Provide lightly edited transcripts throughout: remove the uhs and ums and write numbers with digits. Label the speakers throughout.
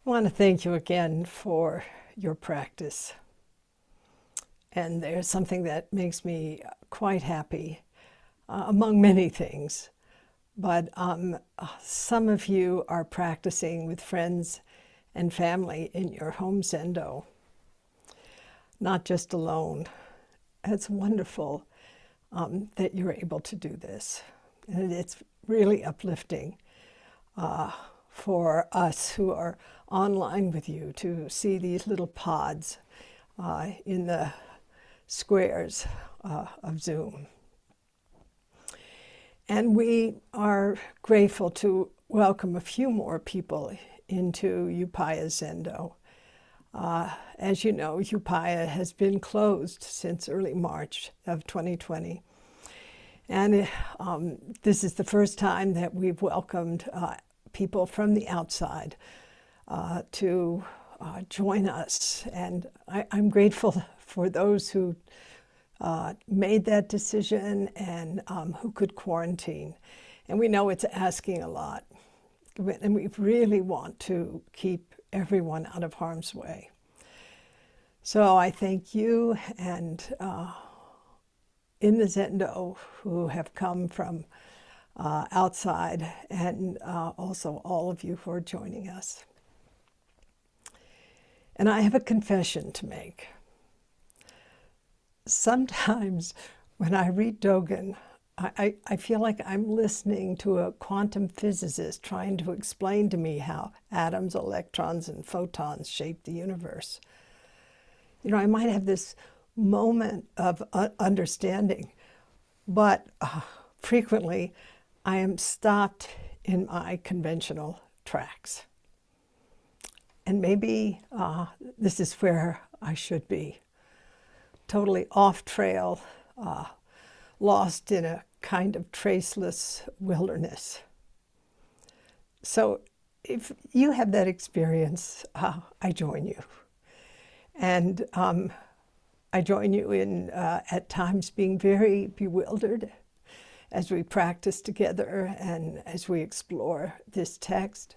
Speaker 1: I want to thank you again for your practice. And there's something that makes me quite happy, among many things. But some of you are practicing with friends and family in your home zendo, not just alone. It's wonderful that you're able to do this. And it's really uplifting for us who are online with you to see these little pods in the squares of Zoom. And we are grateful to welcome a few more people into Upaya Zendo. As you know, Upaya has been closed since early March of 2020. And this is the first time that we've welcomed people from the outside to join us. And I'm grateful for those who made that decision and who could quarantine. And we know it's asking a lot. And we really want to keep everyone out of harm's way. So I thank you and in the Zendo who have come from outside, and also all of you who are joining us. And I have a confession to make. Sometimes when I read Dogen, I feel like I'm listening to a quantum physicist trying to explain to me how atoms, electrons, and photons shape the universe. You know, I might have this moment of understanding, but frequently I am stopped in my conventional tracks. And maybe this is where I should be. Totally off trail, lost in a kind of traceless wilderness. So if you have that experience, I join you. And I join you in, at times, being very bewildered as we practice together and as we explore this text.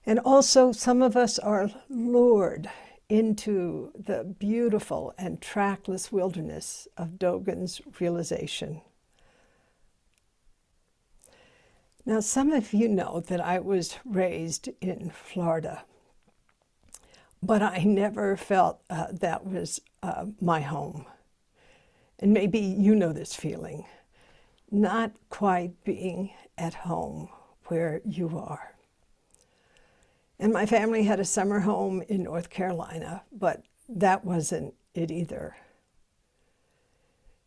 Speaker 1: And also, some of us are lured into the beautiful and trackless wilderness of Dogen's realization. Now, some of you know that I was raised in Florida, but I never felt that was my home. And maybe you know this feeling, not quite being at home where you are. And my family had a summer home in North Carolina, but that wasn't it either.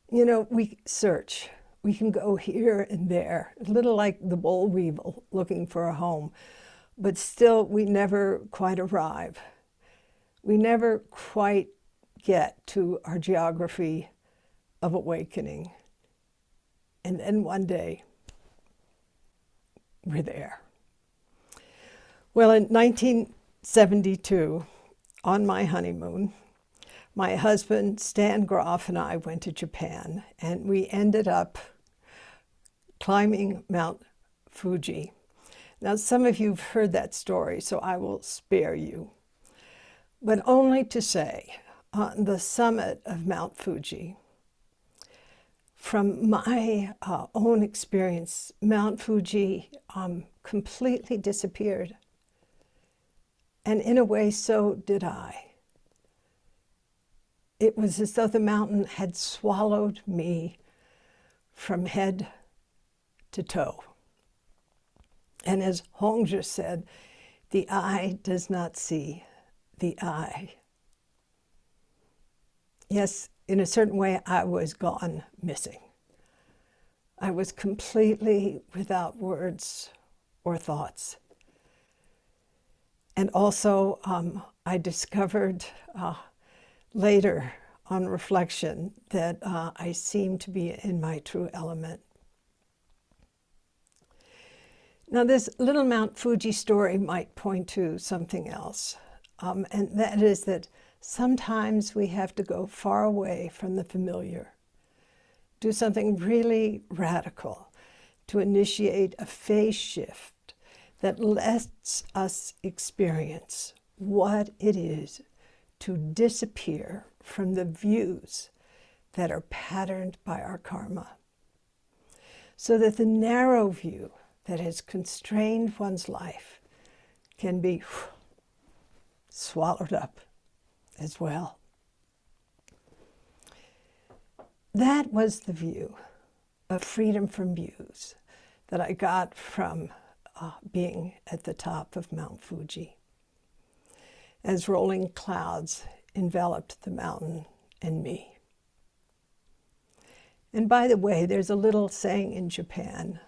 Speaker 1: You know, we search. We can go here and there, a little like the boll weevil looking for a home, but still we never quite arrive. We never quite get to our geography of awakening. And then one day, we're there. Well, in 1972, on my honeymoon, my husband, Stan Groff, and I went to Japan, and we ended up climbing Mount Fuji. Now, some of you have heard that story, so I will spare you. But only to say, on the summit of Mount Fuji, from my own experience, Mount Fuji completely disappeared. And in a way, so did I. It was as though the mountain had swallowed me from head to toe. And as Hongzhi said, the eye does not see the eye. Yes, in a certain way, I was gone missing. I was completely without words or thoughts. And also, I discovered later on reflection that I seemed to be in my true element. Now, this little Mount Fuji story might point to something else, and that is that sometimes we have to go far away from the familiar, do something really radical to initiate a phase shift that lets us experience what it is to disappear from the views that are patterned by our karma, so that the narrow view that has constrained one's life can be swallowed up as well. That was the view of freedom from views that I got from being at the top of Mount Fuji, as rolling clouds enveloped the mountain and me. And by the way, there's a little saying in Japan,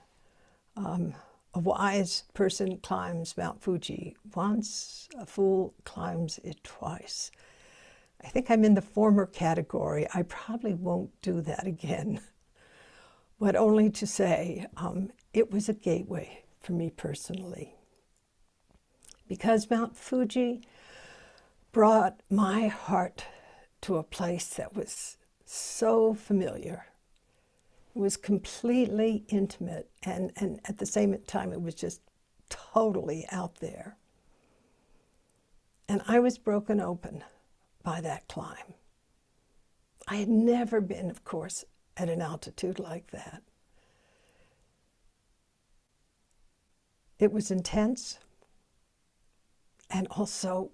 Speaker 1: a wise person climbs Mount Fuji once, a fool climbs it twice. I think I'm in the former category. I probably won't do that again, but only to say it was a gateway for me personally. Because Mount Fuji brought my heart to a place that was so familiar. It was completely intimate, and at the same time, it was just totally out there. And I was broken open by that climb. I had never been, of course, at an altitude like that. It was intense, and also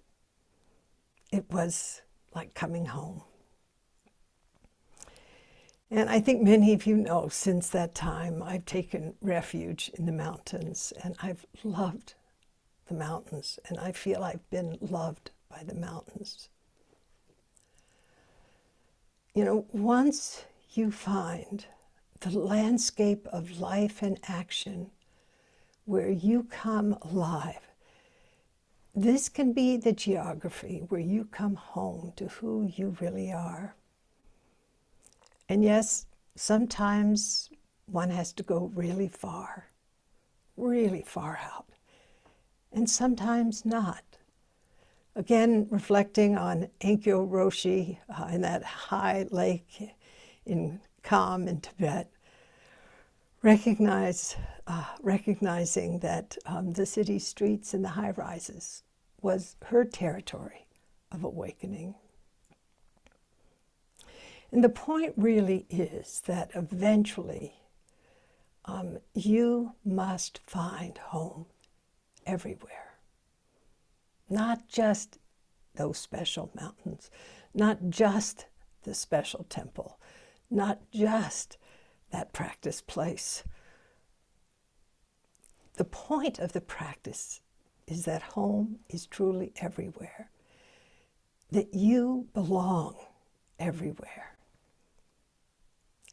Speaker 1: it was like coming home. And I think many of you know, since that time, I've taken refuge in the mountains, and I've loved the mountains, and I feel I've been loved by the mountains. You know, once you find the landscape of life and action where you come alive, this can be the geography where you come home to who you really are. And yes, sometimes one has to go really far out, and sometimes not. Again, reflecting on Enkyo Roshi in that high lake in Kham in Tibet, recognizing that the city streets and the high rises was her territory of awakening. And the point really is that eventually you must find home everywhere. Not just those special mountains, not just the special temple, not just that practice place. The point of the practice is that home is truly everywhere, that you belong everywhere.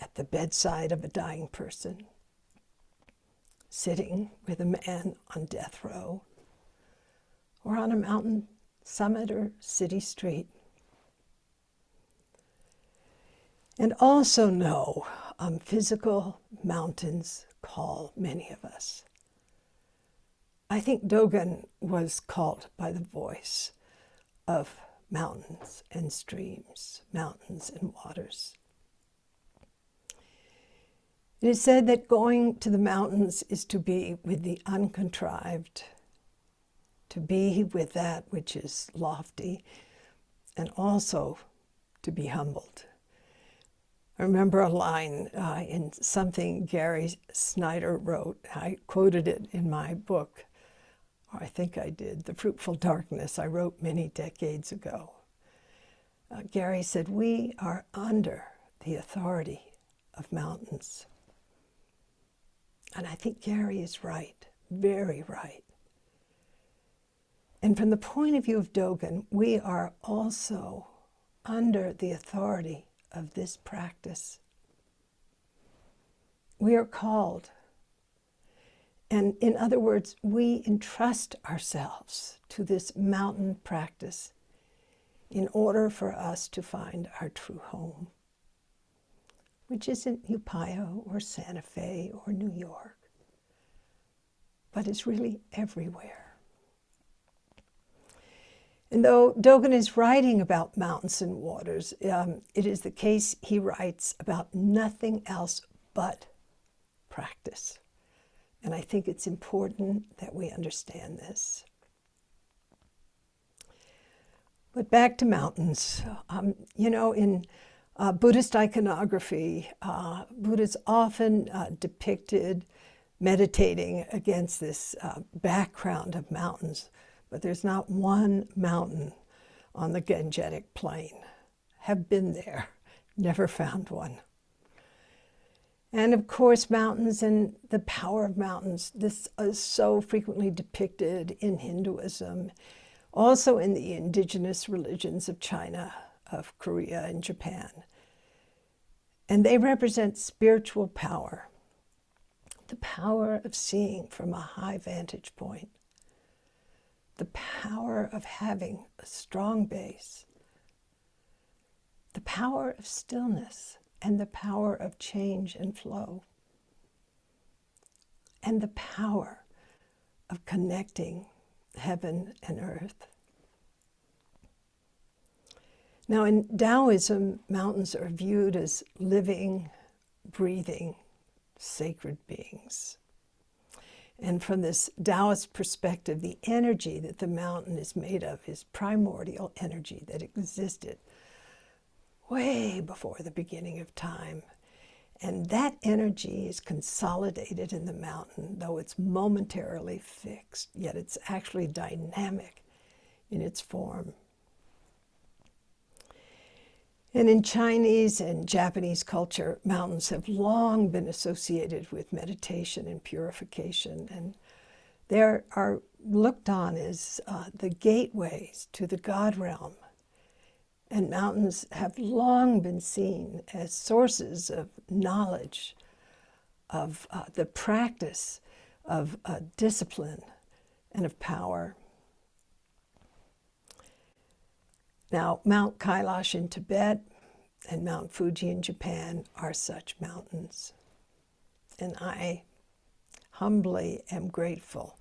Speaker 1: At the bedside of a dying person, sitting with a man on death row, or on a mountain summit or city street. And also know physical mountains call many of us. I think Dogen was called by the voice of mountains and streams, mountains and waters. It is said that going to the mountains is to be with the uncontrived, to be with that which is lofty, and also to be humbled. I remember a line in something Gary Snyder wrote. I quoted it in my book, or I think I did, The Fruitful Darkness, I wrote many decades ago. Gary said, "We are under the authority of mountains." And I think Gary is right, very right. And from the point of view of Dogen, we are also under the authority of this practice. We are called. And in other words, we entrust ourselves to this mountain practice in order for us to find our true home, which isn't Upaya or Santa Fe or New York, but is really everywhere. And though Dogen is writing about mountains and waters, it is the case he writes about nothing else but practice. And I think it's important that we understand this. But back to mountains. In Buddhist iconography, Buddha's often depicted meditating against this background of mountains, but there's not one mountain on the Gangetic Plain. Have been there, never found one. And of course, mountains and the power of mountains. This is so frequently depicted in Hinduism, also in the indigenous religions of China, of Korea, and Japan. And they represent spiritual power, the power of seeing from a high vantage point, the power of having a strong base, the power of stillness, and the power of change and flow, and the power of connecting heaven and earth. Now, in Taoism, mountains are viewed as living, breathing, sacred beings. And from this Taoist perspective, the energy that the mountain is made of is primordial energy that existed way before the beginning of time. And that energy is consolidated in the mountain, though it's momentarily fixed, yet it's actually dynamic in its form. And in Chinese and Japanese culture, mountains have long been associated with meditation and purification, and they are looked on as the gateways to the God realm. And mountains have long been seen as sources of knowledge, of the practice of discipline and of power. Now, Mount Kailash in Tibet and Mount Fuji in Japan are such mountains. And I humbly am grateful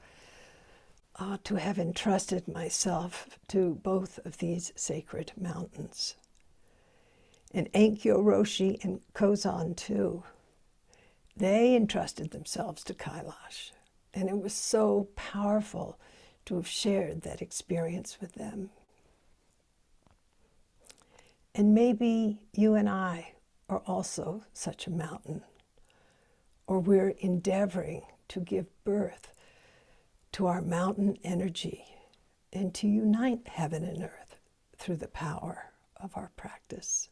Speaker 1: to have entrusted myself to both of these sacred mountains. And Enkyo Roshi and Kozan too, they entrusted themselves to Kailash. And it was so powerful to have shared that experience with them. And maybe you and I are also such a mountain, or we're endeavoring to give birth to our mountain energy and to unite heaven and earth through the power of our practice.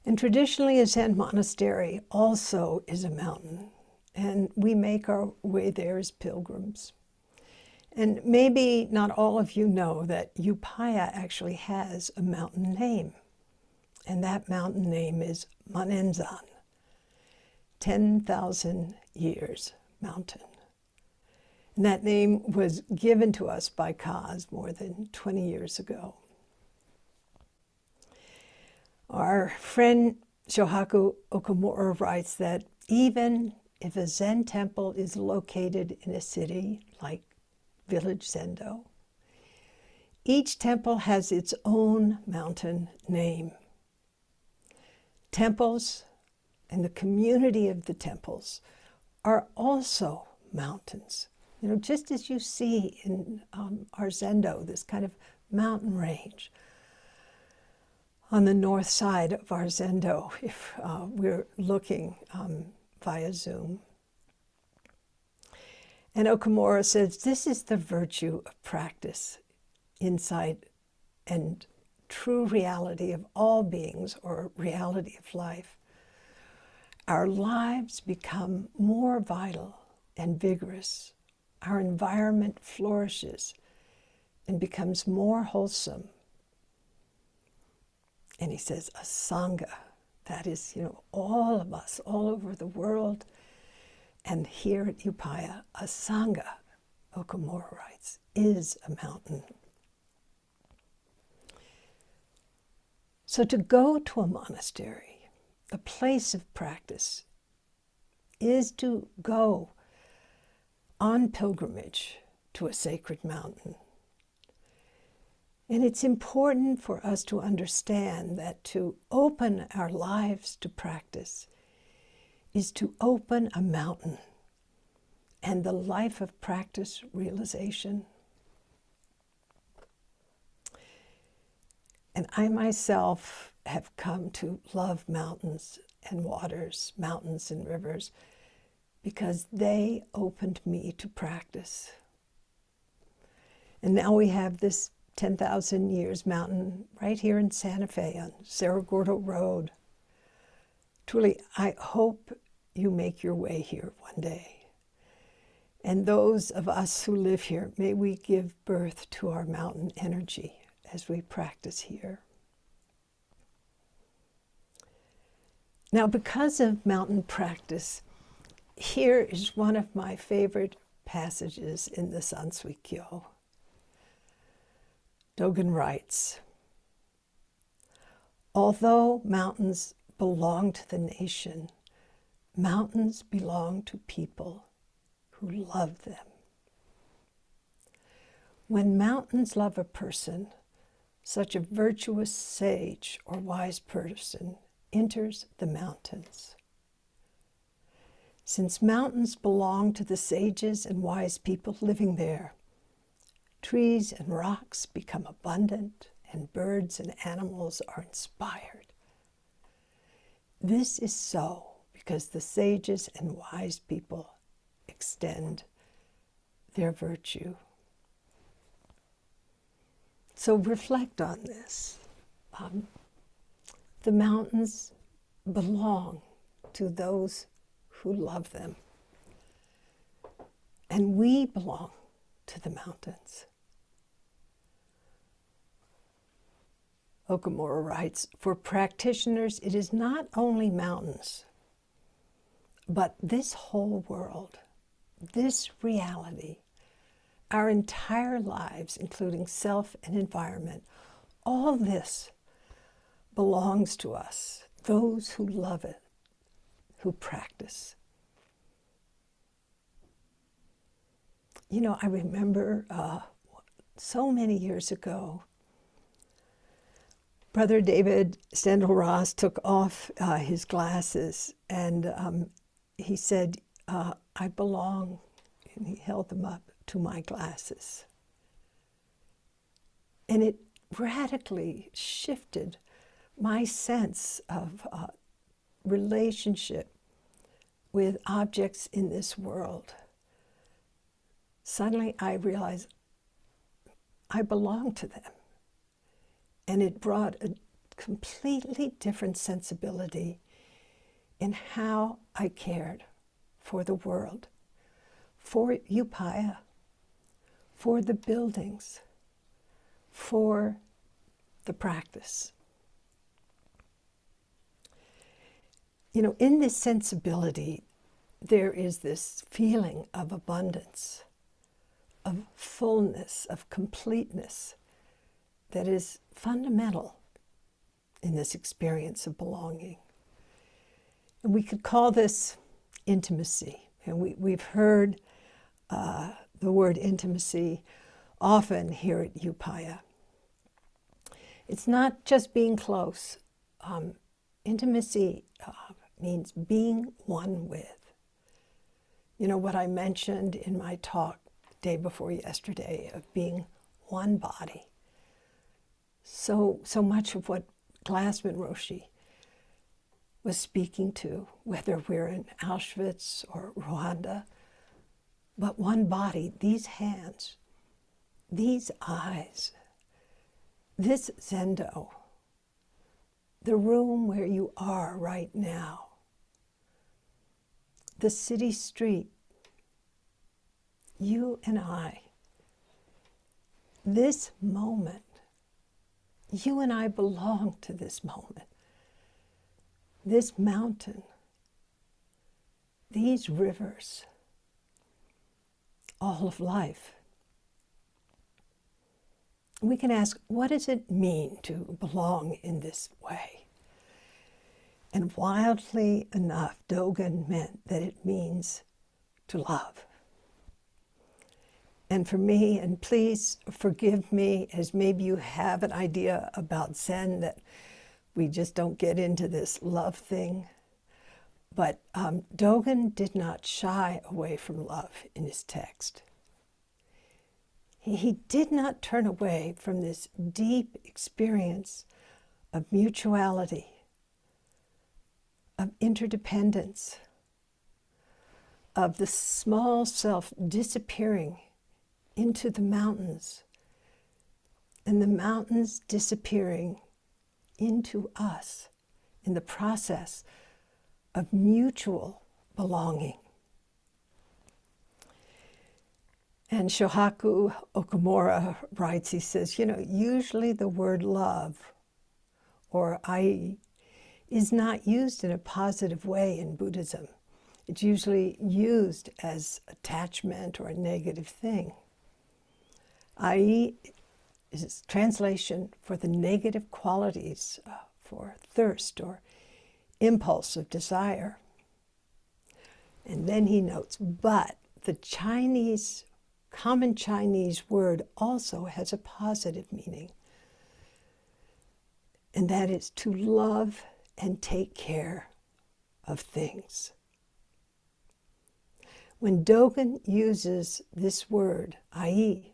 Speaker 1: And traditionally, a Zen monastery also is a mountain, and we make our way there as pilgrims. And maybe not all of you know that Upaya actually has a mountain name, and that mountain name is Manenzan, 10,000 years mountain. And that name was given to us by Kaz more than 20 years ago. Our friend Shohaku Okamura writes that even if a Zen temple is located in a city like Village Zendo, each temple has its own mountain name. Temples and the community of the temples are also mountains. Just as you see in our Zendo, this kind of mountain range on the north side of our Zendo, if we're looking via Zoom. And Okamura says, this is the virtue of practice, insight, and true reality of all beings, or reality of life. Our lives become more vital and vigorous. Our environment flourishes and becomes more wholesome. And he says, a Sangha, that is, all of us, all over the world. And here at Upaya, a Sangha, Okamura writes, is a mountain. So to go to a monastery, a place of practice, is to go on pilgrimage to a sacred mountain. And it's important for us to understand that to open our lives to practice is to open a mountain and the life of practice realization. And I myself have come to love mountains and waters, mountains and rivers, because they opened me to practice. And now we have this 10,000 years mountain right here in Santa Fe on Cerro Gordo Road. Truly, I hope you make your way here one day. And those of us who live here, may we give birth to our mountain energy as we practice here. Now, because of mountain practice, here is one of my favorite passages in the Sansuikyo. Dogen writes, "Although mountains belong to the nation, mountains belong to people who love them. When mountains love a person, such a virtuous sage or wise person enters the mountains. Since mountains belong to the sages and wise people living there, trees and rocks become abundant, and birds and animals are inspired. This is so because the sages and wise people extend their virtue." So reflect on this. The mountains belong to those who love them. And we belong to the mountains. Okamura writes, "For practitioners, it is not only mountains, but this whole world, this reality, our entire lives, including self and environment, all this belongs to us, those who love it, who practice." You know, I remember so many years ago, Brother David Stendhal Ross took off his glasses and he said, "I belong," and he held them up, "to my glasses." And it radically shifted my sense of relationship with objects in this world. Suddenly I realized I belong to them. And it brought a completely different sensibility in how I cared for the world, for Upaya, for the buildings, for the practice. You know, in this sensibility, there is this feeling of abundance, of fullness, of completeness that is fundamental in this experience of belonging. And we could call this intimacy. And we've heard the word intimacy often here at Upaya. It's not just being close. Intimacy means being one with. You know, what I mentioned in my talk the day before yesterday of being one body. So much of what Glassman Roshi was speaking to, whether we're in Auschwitz or Rwanda, but one body, these hands, these eyes, this zendo, the room where you are right now, the city street, you and I, this moment, you and I belong to this moment, this mountain, these rivers, all of life. We can ask, what does it mean to belong in this way? And wildly enough, Dogen meant that it means to love. And for me, and please forgive me, as maybe you have an idea about Zen, that we just don't get into this love thing. But Dogen did not shy away from love in his text. He did not turn away from this deep experience of mutuality, of interdependence, of the small self disappearing into the mountains, and the mountains disappearing into us in the process of mutual belonging. And Shohaku Okumura writes, he says, usually the word love, or ai, is not used in a positive way in Buddhism. It's usually used as attachment or a negative thing. Ai is translation for the negative qualities, for thirst or impulse of desire. And then he notes, but the common Chinese word also has a positive meaning, and that is to love and take care of things. When Dogen uses this word, ai,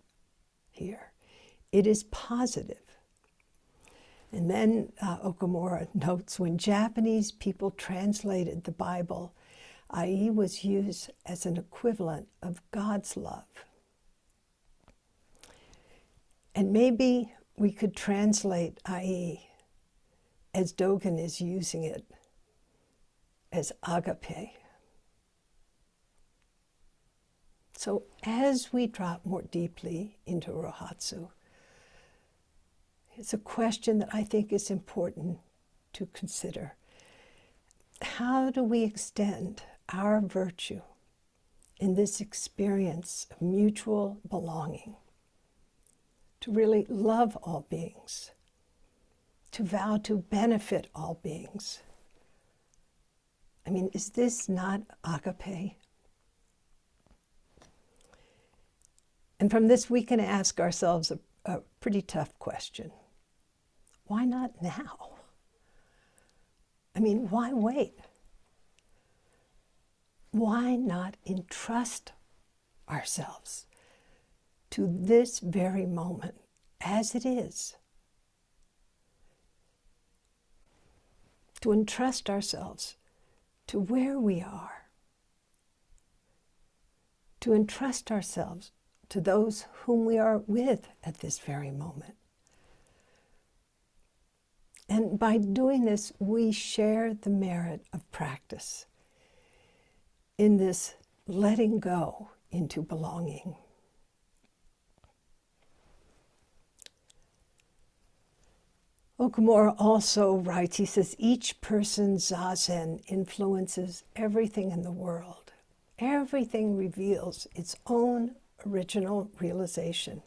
Speaker 1: here, it is positive. And then Okumura notes, when Japanese people translated the Bible, ai was used as an equivalent of God's love. And maybe we could translate ai as Dogen is using it, as agape. So as we drop more deeply into Rohatsu, it's a question that I think is important to consider. How do we extend our virtue in this experience of mutual belonging, to really love all beings, to vow to benefit all beings? I mean, is this not agape? And from this, we can ask ourselves a pretty tough question. Why not now? I mean, why wait? Why not entrust ourselves to this very moment as it is? To entrust ourselves to where we are. To entrust ourselves to those whom we are with at this very moment. And by doing this, we share the merit of practice in this letting go into belonging. Okumura also writes, he says, each person's zazen influences everything in the world. Everything reveals its own original realization.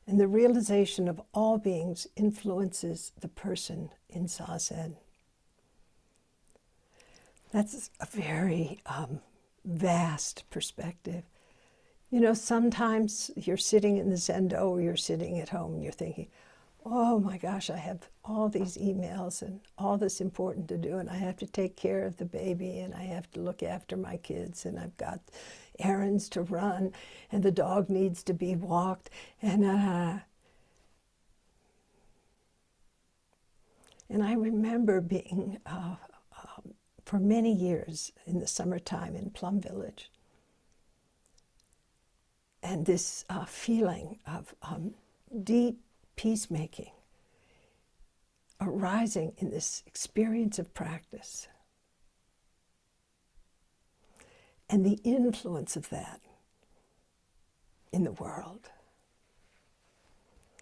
Speaker 1: And the realization of all beings influences the person in zazen. That's a very vast perspective. Sometimes you're sitting in the zendo or you're sitting at home and you're thinking, oh my gosh, I have all these emails and all this important to do, and I have to take care of the baby, and I have to look after my kids, and I've got errands to run, and the dog needs to be walked, and I remember being, for many years in the summertime in Plum Village, and this feeling of deep peacemaking arising in this experience of practice, and the influence of that in the world.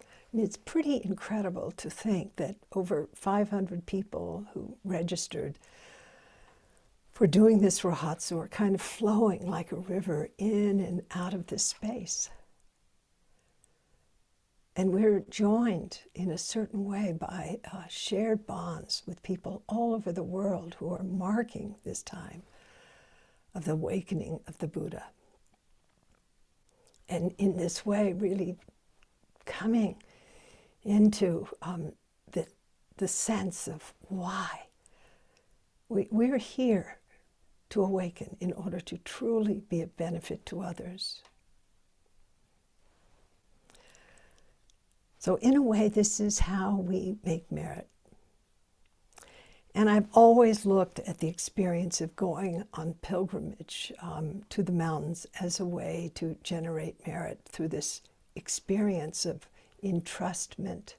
Speaker 1: I mean, it's pretty incredible to think that over 500 people who registered for doing this Rohatsu are kind of flowing like a river in and out of this space. And we're joined in a certain way by shared bonds with people all over the world who are marking this time of the awakening of the Buddha. And in this way, really coming into the sense of why we're here to awaken in order to truly be of benefit to others. So in a way, this is how we make merit. And I've always looked at the experience of going on pilgrimage to the mountains as a way to generate merit through this experience of entrustment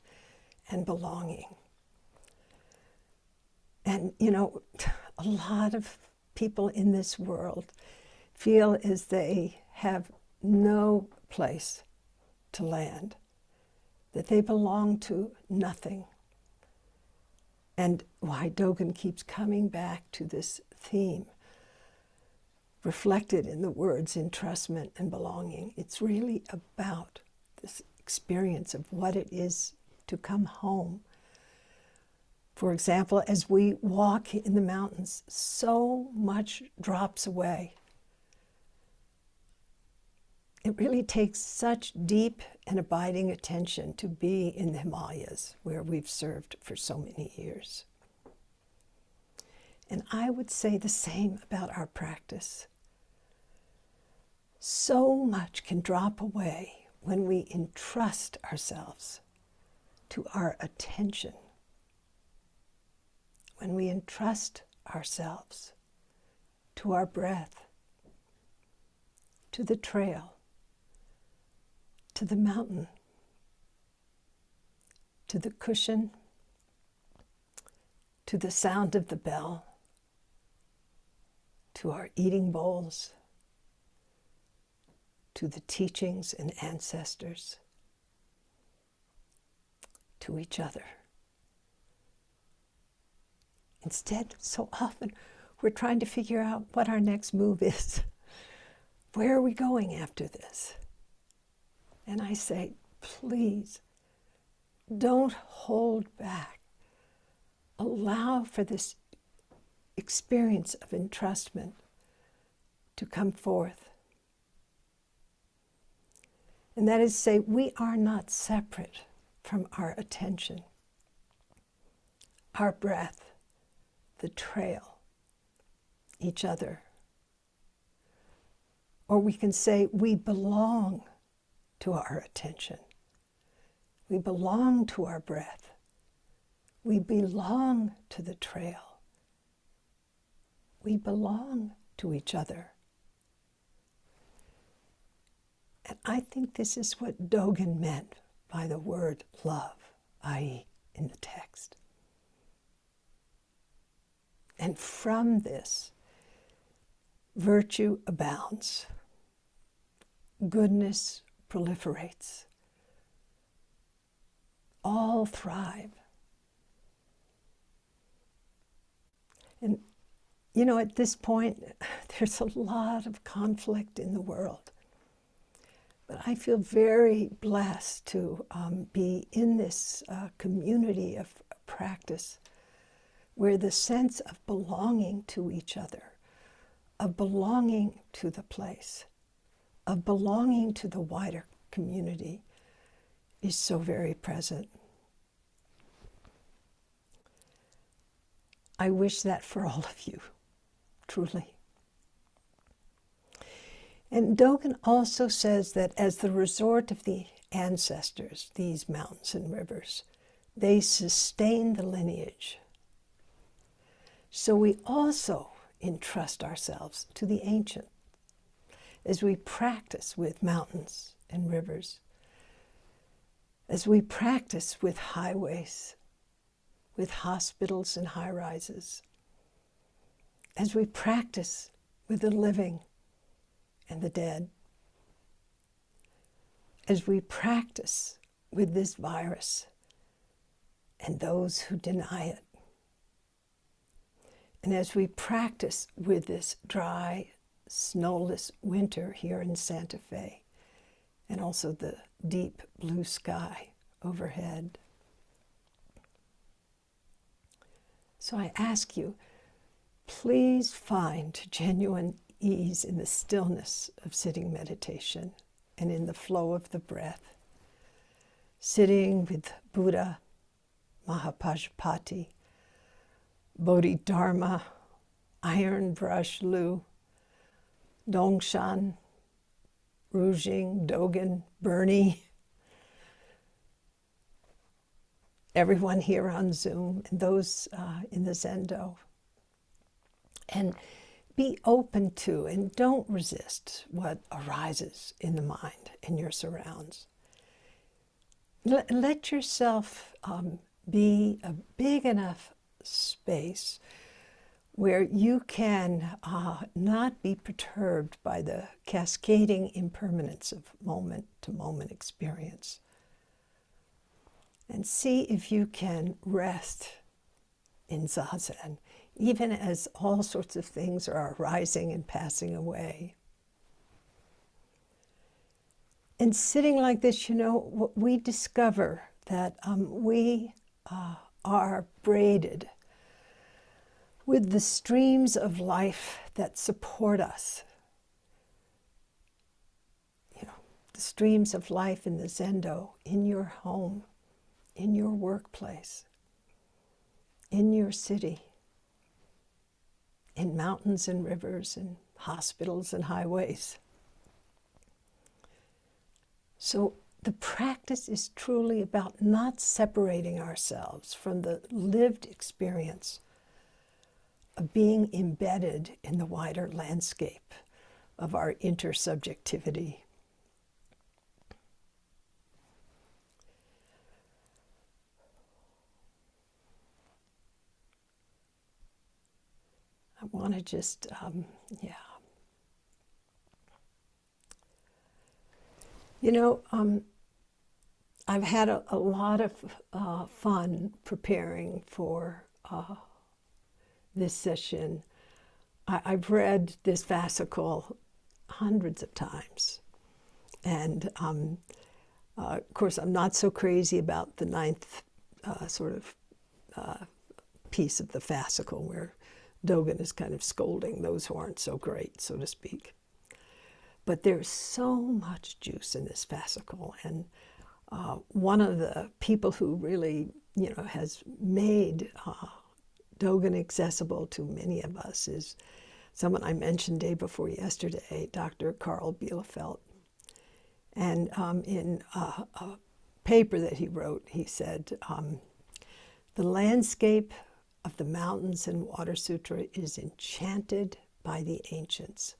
Speaker 1: and belonging. And, you know, a lot of people in this world feel as they have no place to land, that they belong to nothing. And why Dogen keeps coming back to this theme, reflected in the words entrustment and belonging. It's really about this experience of what it is to come home. For example, as we walk in the mountains, so much drops away. It really takes such deep and abiding attention to be in the Himalayas, where we've served for so many years. And I would say the same about our practice. So much can drop away when we entrust ourselves to our attention, when we entrust ourselves to our breath, to the trail, to the mountain, to the cushion, to the sound of the bell, to our eating bowls, to the teachings and ancestors, to each other. Instead, so often, we're trying to figure out what our next move is. Where are we going after this? And I say, please, don't hold back. Allow for this experience of entrustment to come forth. And that is to say, we are not separate from our attention, our breath, the trail, each other. Or we can say we belong to our attention. We belong to our breath. We belong to the trail. We belong to each other. And I think this is what Dogen meant by the word love, i.e., in the text. And from this, virtue abounds, goodness proliferates, all thrive. And, you know, at this point, there's a lot of conflict in the world. But I feel very blessed to be in this community of practice where the sense of belonging to each other, of belonging to the place, of belonging to the wider community is so very present. I wish that for all of you, truly. And Dogen also says that as the resort of the ancestors, these mountains and rivers, they sustain the lineage. So we also entrust ourselves to the ancient as we practice with mountains and rivers, as we practice with highways, with hospitals and high-rises, as we practice with the living and the dead, as we practice with this virus and those who deny it, and as we practice with this dry, snowless winter here in Santa Fe, and also the deep blue sky overhead. So I ask you, please find genuine ease in the stillness of sitting meditation and in the flow of the breath. Sitting with Buddha, Mahapajapati, Bodhidharma, Iron Brush Lu, Dongshan, Rujing, Dogen, Bernie, everyone here on Zoom, and those in the Zendo. And be open to and don't resist what arises in the mind, in your surrounds. Let yourself be a big enough space where you can not be perturbed by the cascading impermanence of moment-to-moment experience. And see if you can rest in zazen, even as all sorts of things are arising and passing away. And sitting like this, you know, we discover that we are braided with the streams of life that support us. You know, the streams of life in the Zendo, in your home, in your workplace, in your city, in mountains and rivers and hospitals and highways. So the practice is truly about not separating ourselves from the lived experience of being embedded in the wider landscape of our intersubjectivity. I want to just, You know, I've had a lot of fun preparing for this session. I've read this fascicle hundreds of times. And of course, I'm not so crazy about the ninth piece of the fascicle where Dogen is kind of scolding those who aren't so great, so to speak. But there's so much juice in this fascicle. And one of the people who really, you know, has made Dogen accessible to many of us is someone I mentioned day before yesterday, Dr. Carl Bielefeld. And in a paper that he wrote, he said, the landscape of the Mountains and Water Sutra is enchanted by the ancients.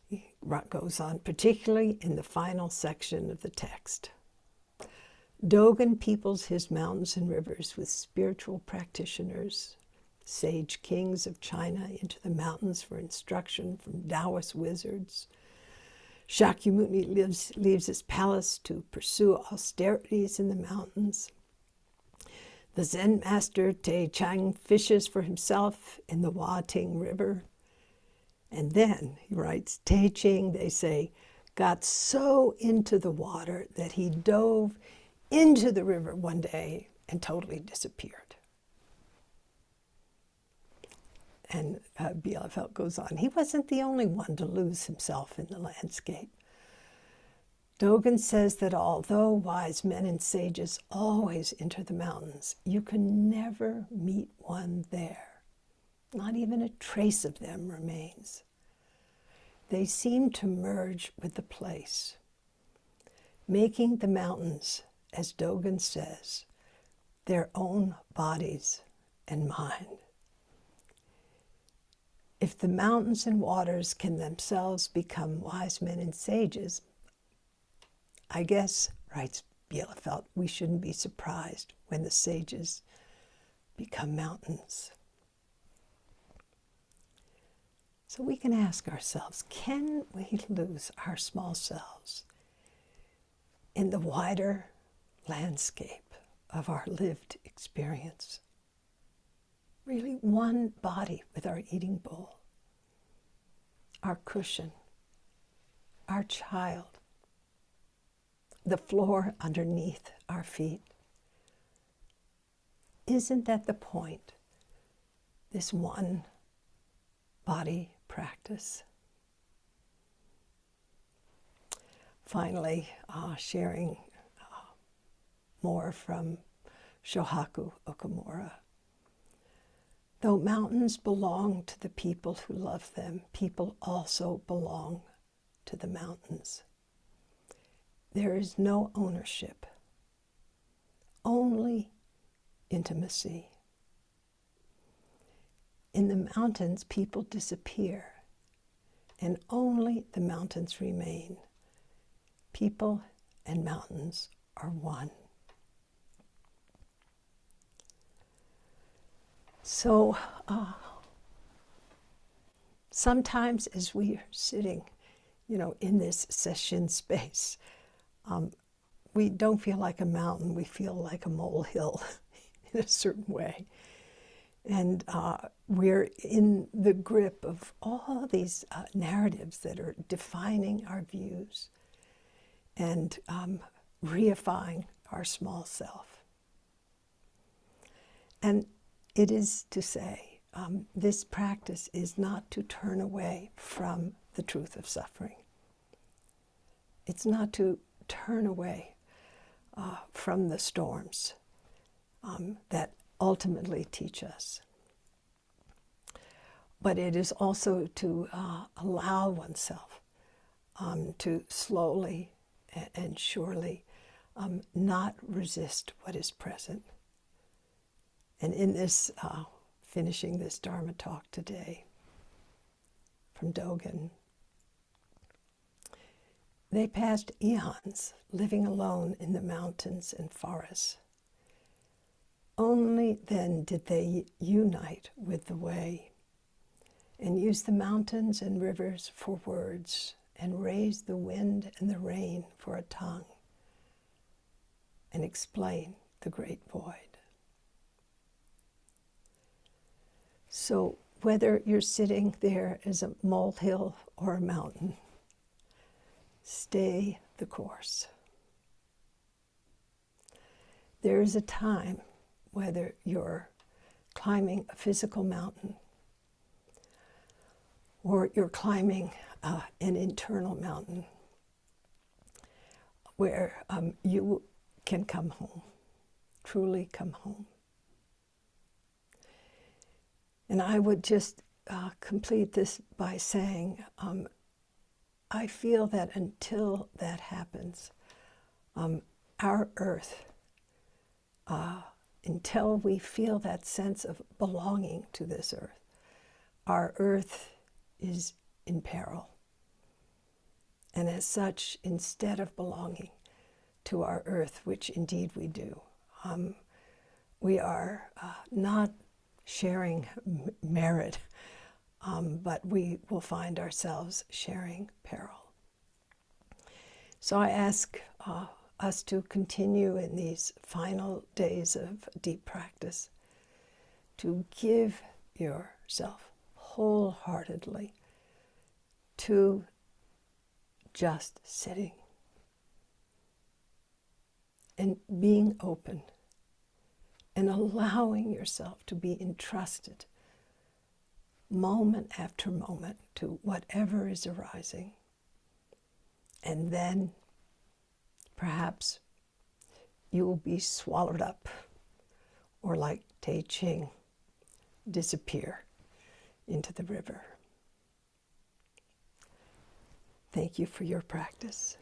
Speaker 1: He goes on, particularly in the final section of the text. Dogen peoples his mountains and rivers with spiritual practitioners, sage kings of China into the mountains for instruction from Taoist wizards. Shakyamuni leaves his palace to pursue austerities in the mountains. The Zen master Te Chang fishes for himself in the Wating River. And then, he writes, Te Ching, they say, got so into the water that he dove into the river one day and totally disappeared. And Bielefeld goes on, he wasn't the only one to lose himself in the landscape. Dogen says that although wise men and sages always enter the mountains, you can never meet one there. Not even a trace of them remains. They seem to merge with the place, making the mountains, as Dogen says, their own bodies and mind. If the mountains and waters can themselves become wise men and sages, I guess, writes Bielefeld, we shouldn't be surprised when the sages become mountains. So we can ask ourselves, can we lose our small selves in the wider landscape of our lived experience? Really one body with our eating bowl, our cushion, our child, the floor underneath our feet. Isn't that the point? This one body practice. Finally, sharing more from Shohaku Okumura. Though mountains belong to the people who love them, people also belong to the mountains. There is no ownership, only intimacy. In the mountains, people disappear, and only the mountains remain. People and mountains are one. So sometimes as we are sitting, in this sesshin space, we don't feel like a mountain, we feel like a molehill in a certain way. And we're in the grip of all these narratives that are defining our views and reifying our small self. And it is to say, this practice is not to turn away from the truth of suffering. It's not to turn away from the storms that ultimately teach us. But it is also to allow oneself to slowly and surely not resist what is present. And in this, finishing this Dharma talk today from Dogen, they passed eons living alone in the mountains and forests. Only then did they unite with the way and use the mountains and rivers for words and raise the wind and the rain for a tongue and explain the great void. So whether you're sitting there as a molehill or a mountain, stay the course. There is a time, whether you're climbing a physical mountain or you're climbing an internal mountain, where you can come home, truly come home. And I would just complete this by saying, I feel that until that happens, our earth, until we feel that sense of belonging to this earth, our earth is in peril. And as such, instead of belonging to our earth, which indeed we do, we are not sharing merit, but we will find ourselves sharing peril. So I ask us to continue in these final days of deep practice to give yourself wholeheartedly to just sitting and being open and allowing yourself to be entrusted moment after moment to whatever is arising. And then perhaps you will be swallowed up, or like Te Ching, disappear into the river. Thank you for your practice.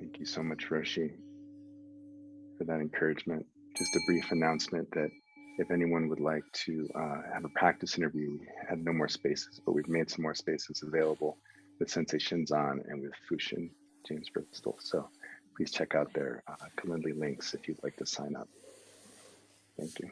Speaker 2: Thank you so much, Roshi, for that encouragement. Just a brief announcement that if anyone would like to have a practice interview, we had no more spaces, but we've made some more spaces available with Sensei Shinzan and with Fushin James Bristol. So please check out their Calendly links if you'd like to sign up. Thank you.